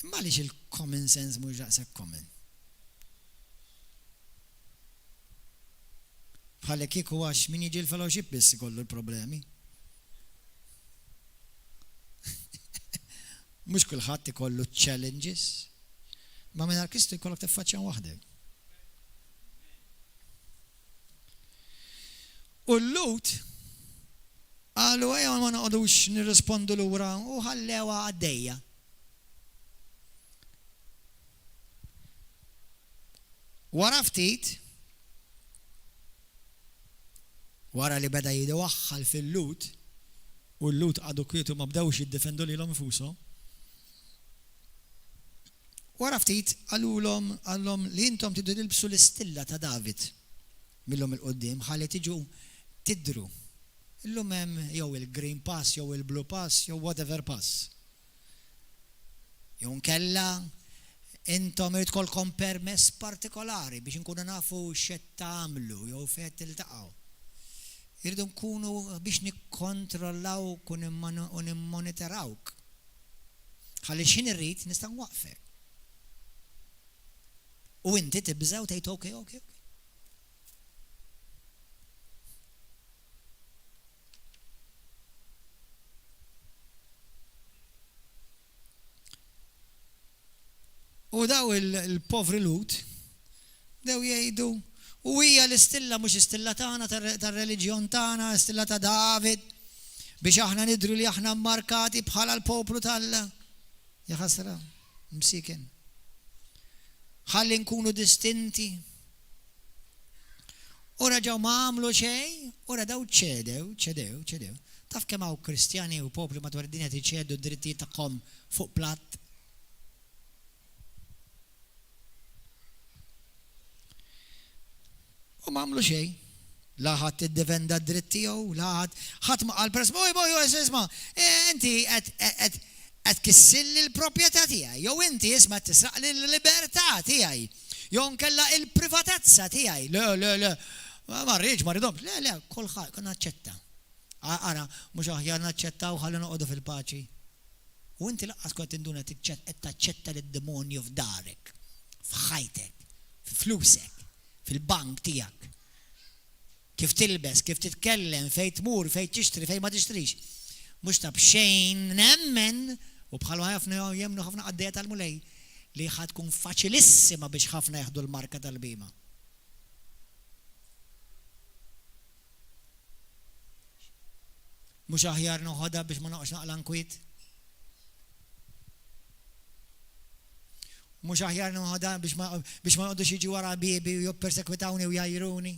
Imma għaliex il-common sense mhux daqshekk common. Bħalli kieku għax min jiġi l-fellowship biss ikollu l-problemi. Mhux kulħadd ikollu challenges, ma mingħajr Kristu jkollok tiffaċċja waħdek. U l-Lut qalu ejja ma noqgħodux nirrispondu lura u ħallewha għaddejja. Wara ftit, wara li beda jidewaħħal fil-Lut, u l-Lut għadu kietu ma bdewx jiddefendu lilhom infushom. Wara ftit għallhom li intom tidu tilbsu l-istilla ta' David millhom il-qoddim ħalli tiġu tidru. Illum hemm jew il-green pass, jew il-blue pass, jew whatever pass. Jew nkella intom irid tkollkom permess partikolari biex inkunu nafu x'qed tagħmlu jew fejn tiltaqgħu. Irridu nkunu biex nikkontrollawk u nimmonitorawk. Ħalli x'in irrid nista' nwaqfek. U inti tibżgħu tgħid okay. U daw il-povri Lut, daw jgħidu, u hija l-istilla mhux istilla tagħna tar-reliġjon tagħna, istilla ta' David, biex aħna nidru li aħna mmarkati bħala l-poplu ja ħasra, msiken. Ħalli nkunu distinti. Ora ġew ma għamlu xejn, ora daw ċedew. Taf kemm hawn Kristjani u poplu madwar id-dinja tiċedu d-drittijiet tagħhom fuq platt. U ma għamlu xejn. La ħadd tiddefenda d-dritt tiegħu, la ħadd ma qal press, isma' inti qed kissilli l-proprjetà tiegħi, jew inti isma' tisraq l-libertà tiegħi, jew nkella l-privatezza tiegħi. Le, ma rridhomx. Le, kulħadd naċċetta. Ara, mhux aħjar naċċettaw ħalli noqogħdu fil-paċi. U inti laqqas kont tinduna qed taċċetta lid-demonju f'darek, f'ħajtek, f'flusek, fil-bank tiegħek. Kif tilbes, kif titkellem, fejn tmur, fejn tixtri, fejn ma tixtrix. Mhux ta' b'xejn nemmen u bħalma jemnu ħafna għaddejja tal-mulej li ħad tkun faċilissima biex ħafna jaħdu l-marka tal-bima. Mhux aħjar noħodha biex ma noqgħodx naqla nkwiet. Mhux aħjar noħodha biex ma noqgħodux jiġi wara bibi u jippersekwitawni u jajruni.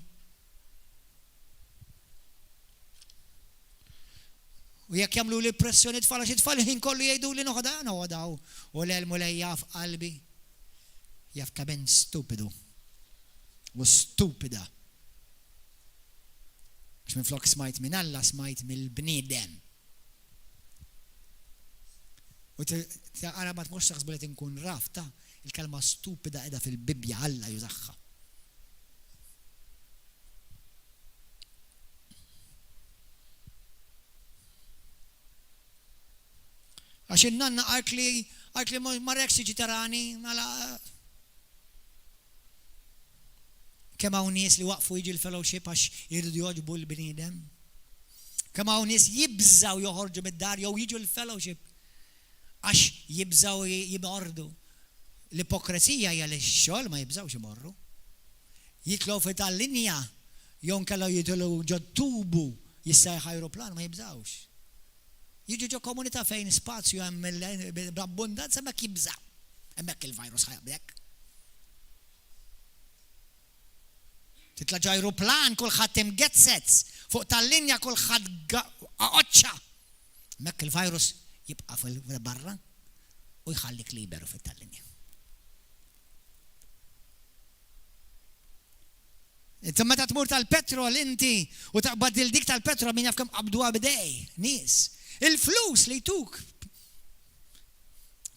U jekk jagħmlu li pressjoni tfal xi tfal ħin kollu jgħidu li noħdaw u l-mulej jaf qalbi jaf kaben stupidu u stupida. Għax minflok smajt minn Alla smajt mill-bniedem. U taqara ma tmux taħsbu li tinkun raf ta' il-kelma stupida qiegħda fil-Bibja Alla jużaħħa. Għax in-nanna għart li marrekx tiġi tarani, mela. Kemm hawn nies li waqfu jiġi l-fellowship għax jiridu jogħġbu l-bniedem. Kemm hawn nies jibżgħu joħorġu mid-dar jew jiġu l-fellowship għax jibżgħu jimordu. L-ipokrazija hija li x-xogħol ma jibżgħux imorru. Jitlu fit-tal-linja jew nkella jidħlu ġod-tubu jissejħ ajruplan ma jibżgħux. Jiġu ġo komunità fejn spazju hemm b'abbundanza hemmhekk jibżgħu. Hemmhekk il-virus ħajbek. titla' ġajruplan kulħadd imgezzez, fuq tal-linja kulħadd oċċa. Mekk il-virus jibqa' fil-barra u jħallik liberu fit-tal-linja. Inti meta tmur tal-petrol inti u taqbad il-dik tal-petrol min jaf kemm qabduha bidej, nies. Il-flus li tuk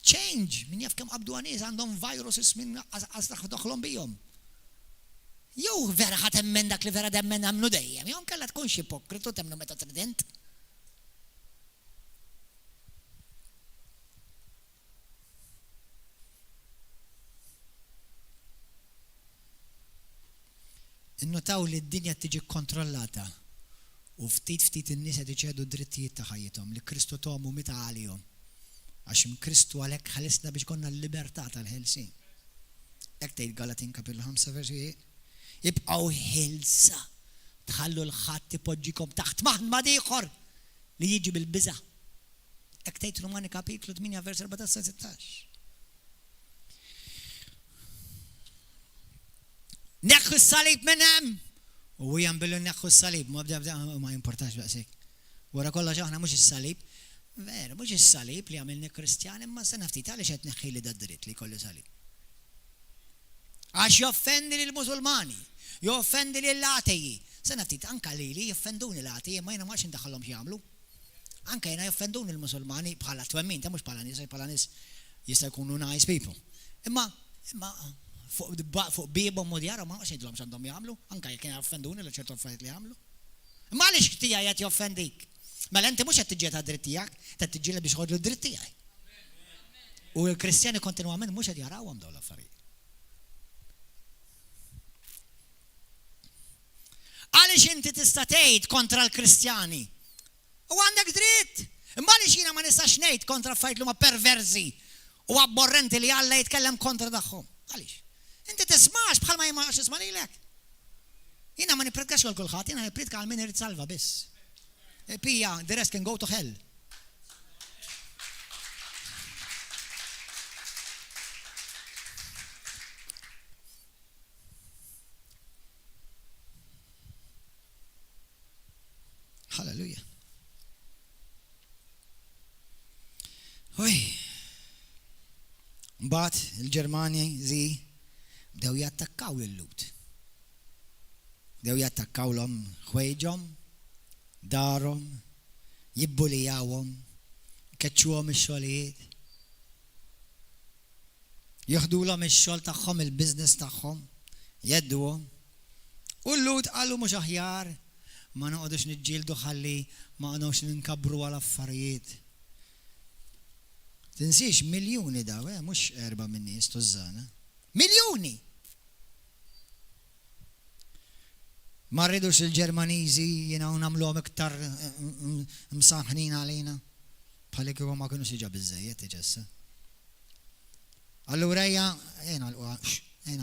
change min jaf kemm qabduha nies għandhom viruses minn qasdaħ doħlhom bihom. Jew vera ħadd emmen dak li vera demmen għamlu dejjem, jew kellha tkun xi ipokritu temnu meta trident. Innotaw li d-dinja tiġi kontrollata u ftit in-nies qed iċedu d-drittijiet ta' ħajjithom li Kristu tomu mita għalihom. Għax Kristu għalhekk ħalisna biex konna l-libertà tal-ħelsin. Hekk tgħid Galatin kapitlu 5 versi jibqgħu ħilsa tħallu l-ħadd ipoġġikom taħt maħma ieħor li jiġi bil-biża'. Hekk tgħid Rumani kapitlu 8 vers 14-16. Neħħu s-salib minn hemm. U jambillu neħħu s-salib, ma importax baqsik. Wara kollox aħna mhux is-salib, vera, mhux is-salib li għamilni Kristjani, imma se naftit għaliex qed neħħi li d-dritt li jkollu salib. Għax joffendi lill-Musulmani, joffendi lill-Atei. Se naftit anke lili joffenduni l-Atei, ma jiena ma għax indaħħalhom x'jagħmlu. Anke jiena joffenduni l-Musulmani bħala twemmin, ta' mhux bħala nies jista' jkunu nice people. Imma fuq bibhom u djarhom ma għax jgħidulhom x'għandhom jagħmlu, anke jekk kien joffenduni li ċertu affarijiet li jagħmlu. Imma għaliex tiegħi qed joffendik? Mela inti mhux qed tiġġieled għad-dritt tiegħek, qed tiġġieled biex ħodlu d-dritt tiegħi. U l-Kristjani kontinwament mhux qed jarawhom dawn l-affarijiet. Għaliex inti tista' tgħid kontra l-Kristjani? U għandek dritt. Imma għaliex jiena ma nistax ngħid kontra affarijiet li huma perversi u abborrenti li Alla jitkellem kontra tagħhom. Għaliex? Inti tismax bħal ma jimax isma' lilek. Jiena ma nipredikax għal kulħadd, jiena nipredika għal min irid salva biss. Pija, the rest can go to hell. Hallelujah. Oj. Mbagħad il-Ġermani bdew jattakkaw lil-Lut. Bdew jattakkawlhom ħwejġhom, darhom, jibbulijawhom, keċċuhom ix-xogħlijiet. Jieħdulhom ix-xogħol tagħhom, il-business tagħhom, jedduhom. U l-Lut qalu mhux aħjar ma noqgħodux niġġieldu ħalli ma nqogħdux ninkabru għal affarijiet. Tinsiex miljuni daw, mhux 4 min nies tużżana. Miljuni! Ma rridux il-Ġermaniżi nagħmluhom iktar msaħħnin għalina. Bħalli kieku ma kinux jiġa biżżejjed iġessa. Allura jiena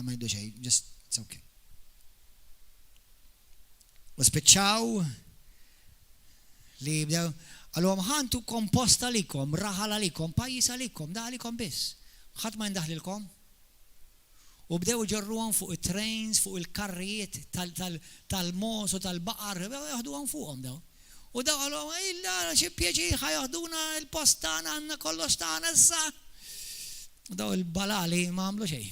ma jgħidu xejn, just it's okay. U spiċċaw li jibdew għallhom ħantu komposta likom, raħal għalikom, pajjiż għalikom, da għalikom biss. Ħadd ma jindaħlilkom. U bdew ġorruhom fuq it-trains, fuq il-karrijiet tal-mos u tal-baqar, jaħduhom fuqhom daw. U daw għallhom illa xi pjaċir ħajaħduna l-post tagħna għandna kollox tagħna issa. U daw il-balali ma għamlu xejn.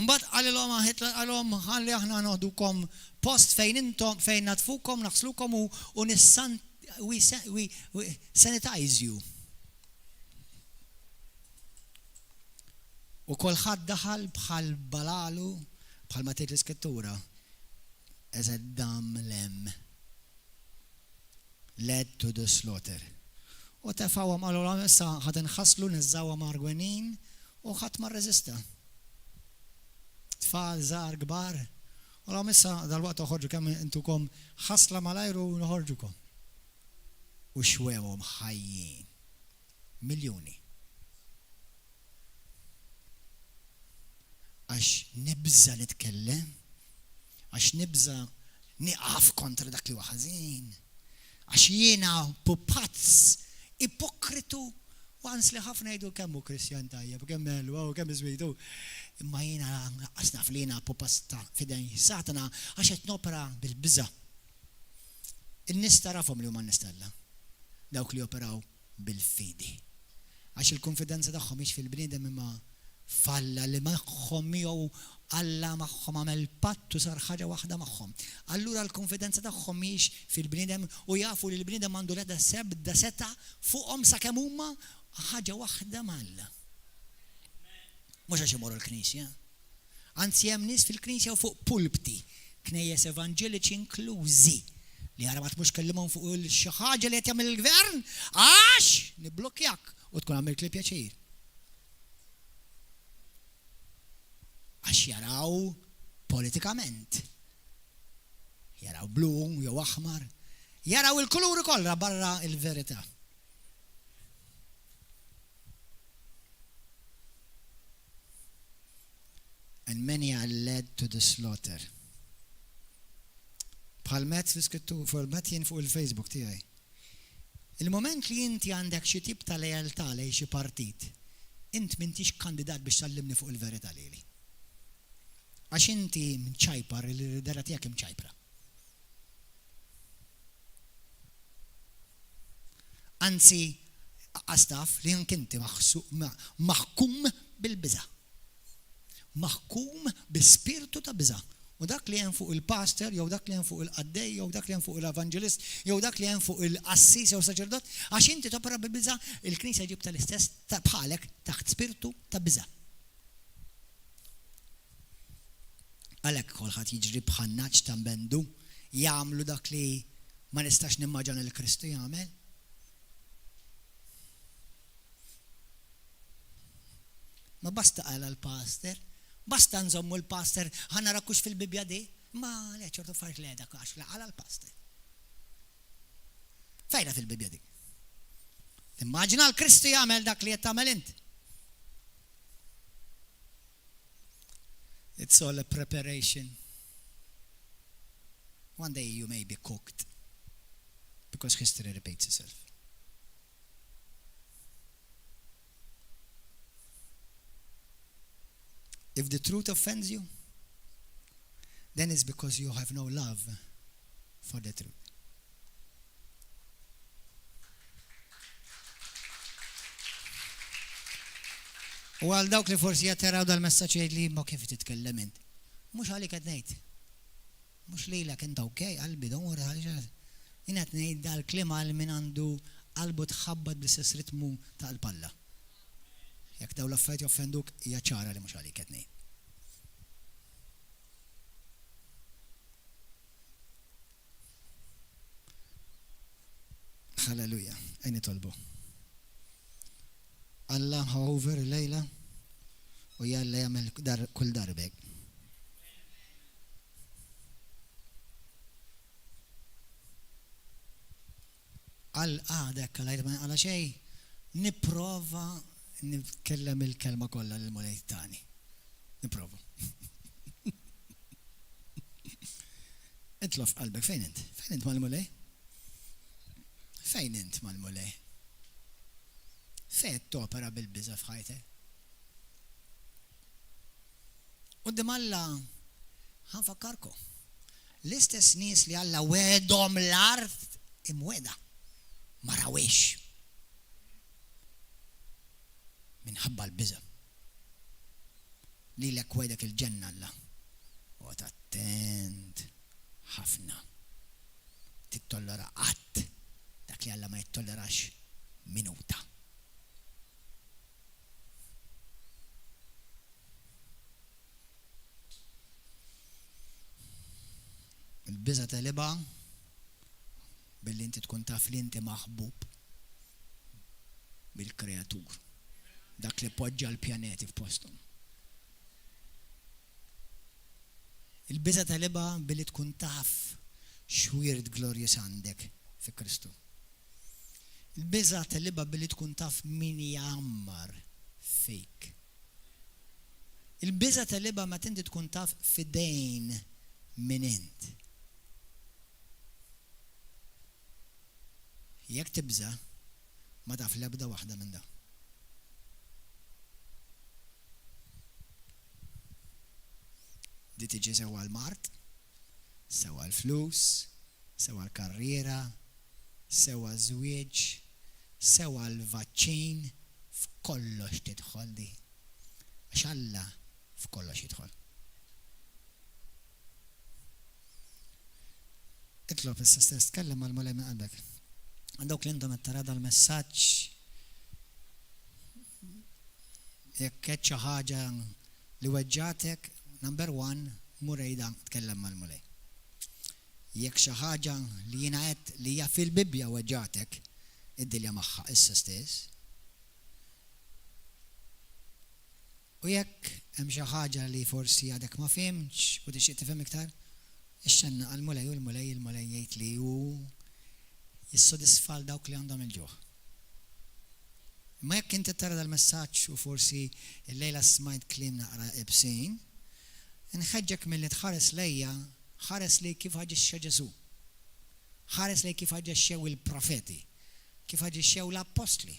Mbagħad għalhom ħalli aħna noħdukom post fejn intom fejn natfukom, naħslukom u sanitize you. U kolħadd daħal bħal balalu bħal ma tgħid l-Iskrittura as a dumb lamb led to the slaughter. U tefawhom għalhom issa ħadd inħasslu niżżawhom argwenin u ħadd ma rreżista. Tfal żgħar kbar. U l-għom issa dal-waqt uħorġu kemm intukom ħasla mal-ajru u noħorġukom. U xwewhom ħajjin. Miljuni. Għax nibża nitkellem, għax nibża niqaf kontra dak li ħażin, għax jiena pupazz, ipokritu, u għans li ħafna jgħidu kemm hu Kristjan tajjeb, kemm melu, kemm iżwejtu. imma jiena qasna flina popasta fidejn Satana għax qed nopera bil-biża'. In-nies tarafhom li huma nistella. Dawk li operaw bil-fidi. Għax il-konfidenza tagħhom mhix fil-bniedem imma falla li magħhom miegħu Alla magħhom għamel patt u sar ħaġa waħda magħhom. Allura l-konfidenza tagħhom mhix fil-bniedem u jafu li l-bniedem għandu l-eda sebda seta' fuqhom sakemm huma ħaġa waħda mal-Alla. Mhux għax imorru l-Knisja. Anzi hemm nies fil-Knisja u fuq pulpti, knejjes evanġeliċi inklużi li għarabat mhux kellimhom fuq xi ħaġa li qed jagħmel il-gvern għax nibblokkjak u tkun għamil klip pjaċir. Għax jaraw politikament. Jaraw blu jew aħmar. Jaraw il-kuluri kollha barra il-verità. And many are led to the slaughter. Bħal-met li skrittu fuq il-Facebook tiegħi. Il-moment li inti għandek xi tip ta' lejaltà lejn xi partit, int m'intix kandidat biex tallimni fuq il-verità lili. Għax inti mċajpar, il-dera tiegħek mċajpra. Anzi, għastaf li inti maħkum bil-biża'. Maħkum bi-spiritu ta' biża'. U dak li hemm fuq il-pastor, jew dak li hemm fuq il-qaddej, jew dak li hemm fuq il-evangelist, jew dak li hemm fuq il-qassis jew saċerdot, għax inti topera bil-biża', il-Knisja ġib tal-istess bħalek taħt spiritu ta' biża'. Għalhekk kolħat jiġri bħannaċ ta' bendu, jagħmlu dak li ma nistax nimmaġan il-Kristu jagħmel. Ma basta qal għall-pastor, basta nżommu l-pastor ħana rakkux fil-Bibja di, ma le ċertu affarijiet li għedha għax laqal għall-pastor. Fejna fil-Bibja di? Immaġina l-Kristu jagħmel dak li qed tagħmel int. It's all a preparation. One day you may be cooked because history repeats itself. If the truth offends you, then it's because you have no love for the truth. U għal dawk li forsi jatteraw dal-messaċ jgħid li ma kif titkellem int. Mhux għalik qed ngħid. Mhux lilek int okej, qalbi don't worry għaliex. Jien qed ngħid dal-kliem għal min għandu qalbu tħabbad bl-istess ritmu ta' l-palla. Jekk daw l-affarijiet joffenduk hija ċara li mhux għalik qed ngħid. Halleluja, għajni tolbu. Allah over lejla u jalla jagħmel kull darbek. Għadek għala xej nipprova nitkellem il-kelma kollha lil-mulej tani. Nipprova. Itlof qalbek fejn int? Fejn int mal-mulej? Fejn int mal-mulej? Fejn topera bil-biża' f'ħajtek? Qudiem Alla ħanfakkarkom. L-istess nies li Alla wedhom l-art imweda ma rawiex minħabba l-biża'. Lilek wedek il-ġenna Alla. U attent ħafna. Tittollera qatt dak li Alla ma jittollerax minuta. Il-biża' telibha billi inti tkun taf li inti maħbub bil-Kreatur. Dak li poġġa l-pjaneti f'posthom. Il-biża' telibha billi tkun taf x'wierd glorjus għandek fi Kristu. Il-biża' telibha billi tkun taf min jgħammar fik. Il-biża' telibha ma tinti tkun taf fidejn min int. Jekk tibża ma taf l-ebda waħda minn da. Di tiġi sewa l-mart, sewa l-flus, sewa l-karriera, sewa żwieġ, sewa l-vaċċin, f'kollox tidħol di. Għax Alla f'kollox jidħol. Itlob issa stess tkellem mal-mulej minn qalbek. Għandok li għandhom it-tara dal-messaġġ jekk qed xi ħaġa li weġġatek, number one, murejda tkellem mal-mulej. Jekk xi ħaġa li jiena qed li hija fil-Bibbja weġġatek, iddilja magħha issa stess. U jekk hemm xi ħaġa li forsi għadek ma fhimx u tixtieq tifhem iktar, ixxenna għall-mulej u l-mulej jgħid li hu jissodisfa dawk li għandhom il-ġuħ. Ma jekk inti tara dal-messaġġ u forsi l-lejla smajt kliem naqra ibsin, nħeġġek milli tħares lejja, ħares li kif ħaġixxa Ġesu. Ħares li kif ħaġixxew il-profeti, kif ħaġixxew l-apostli.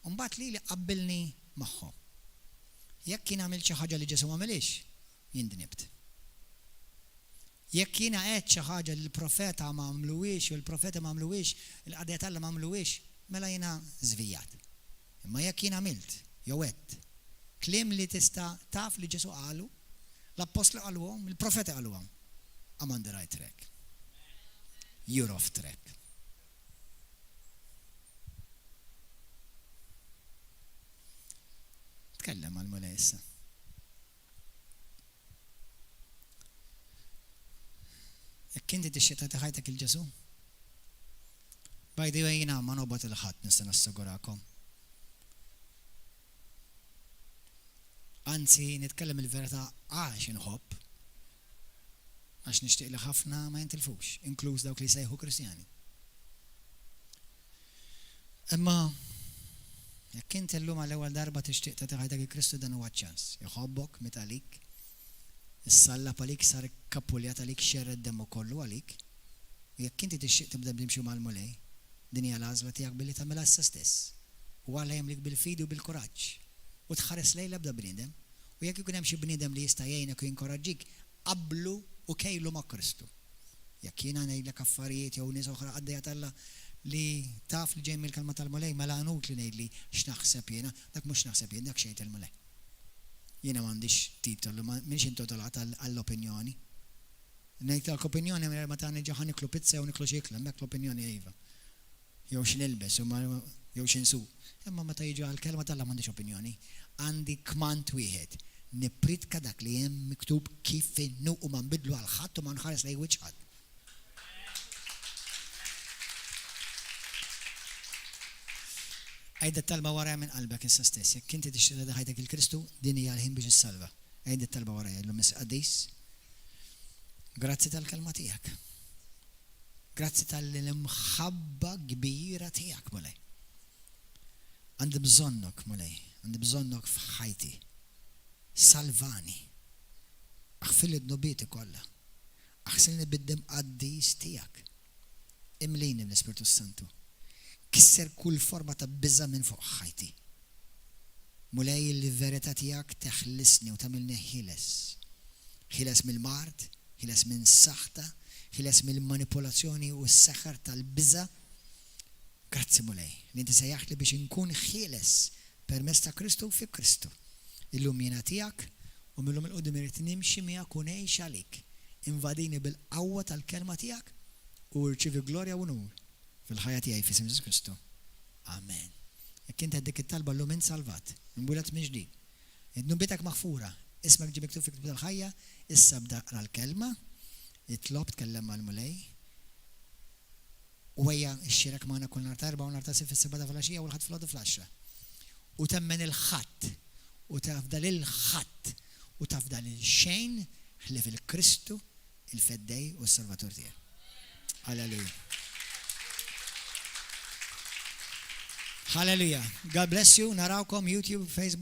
U mbagħad li qabbilni magħhom. Jekk jien għamilt xi ħaġa li Ġesu m'għamilix, jien dnibt. Jekk jiena qed xi ħaġa li l-profeta ma għamluwiex u l-profeta ma għamluwiex, il-qadejat Alla ma għamluwiex, mela jiena żvijat. Imma jekk jien għamilt, jew għedt, kliem li tista' taf li Ġesu qalu, l-apostli qaluhom, il-profeti qaluhom, I'm on the right track. You're off track. Tkellem għal-mulej issa. Jekk inti tixtieq tagħti ħajtek il-Ġesu? By the way, jiena ma nobgħod il-ħadd nista' nassigurakom. Anzi, nitkellem il-verità għax inħobb, għax nixtieq li ħafna ma jintilfux, inkluż dawk li jsejħu Kristjani. Imma jekk inti llum għall-ewwel darba tixtieq tagħti ħajtek il-Kristu dan huwa ċans. Jħobbok meta għalik, issallab għalik sar kappuljat għalik xerred demmu kollu għalik. Jekk inti tixtieq tibda b'imxi mal-mulej, din hija l-għażla tiegħek billi tagħmilha issa stess. U Alla jemlik bil-fidi u bil-kuraġġ. U tħares lejla b'da bniedem, u jekk ikun hemm xi bniedem li jista' jgħinek u jinkoraġġik, qablu u kejlu ma' Kristu. Jekk jiena ngħidlek affarijiet jew nies oħra għaddejjat Alla li taf li ġej mill-kelma tal-mulej mela għanut li ngħidli x'naħseb jiena, dak mhux naħseb jien dak xejn il-mulej. Jiena m'għandix titolu, m'iniex intitolat għall-opinjoni. Ngħidlek opinjoni ma tagħni ġo ħaniklu pizza jew niklu xi ikla, hemmhekk l-opinjoni iva. Jew x'nilbes jew x'insu. Imma meta jiġu għall-kelma tal-Alla m'għandix opinjoni. Għandi kmant wieħed, nippritka dak li hemm miktub kif innu u ma nbidlu għal ħadd u ma nħares lejn wiċċ ħadd. Għajda talba warajja minn qalbek issa stess, jekk inti tixtieq tagħti ħajtek il-Kristu, din hija l-ħin biex issalva. Għajda talba warajja llum Qadis. Grazzi tal-kelma tiegħek. Grazzi tal-imħabba kbira tiegħek mulej. Għandi bżonnok mulej, għandi bżonnok f'ħajti. Salvani. Aħfilli d-nobieti kollha. Aħsilni bid-dem qaddis tiegħek. Imlini bl-Ispiritu Santu. Kisser kull forma ta' biża minn fuq ħajti. Mulej il-verità tiegħek teħlisni u tagħmilni ħiles. Ħiles mill-mart, ħiles minn saħta, ħiles mill-manipolazzjoni u s-seħħar tal-biża. Grazzi mulej, li inti sejjaħli biex inkun ħieles permezz ta' Kristu fi Kristu. Illum jiena tiegħek u millum il-qudiem irid nimxi miegħek u ngħix għalik. Invadini bil-qawwa tal-kelma tiegħek u rċivi glorja u nur fil-ħajja tiegħi f'isem Ġesu Kristu. Amen. Jekk inti għaddek it-talba llum int salvat, inbulat minn ġdid. Id-nubitek maħfura, ismek ġi miktub fi kitub tal-ħajja, issa bda qra l-kelma, itlob tkellem mal-mulej. U għajja x-xirek maħna kull nar ta' 4 u nar ta' 6 fis-7 fil-għaxija u l-ħadd fil-għodu fl-10. U temmen il-ħadd u tafdal il-ħadd u tafdal il-xejn ħlif il-Kristu il-feddej u s-Salvatur tiegħek. Halleluja. Halleluja. God bless you. Narawkom YouTube, Facebook.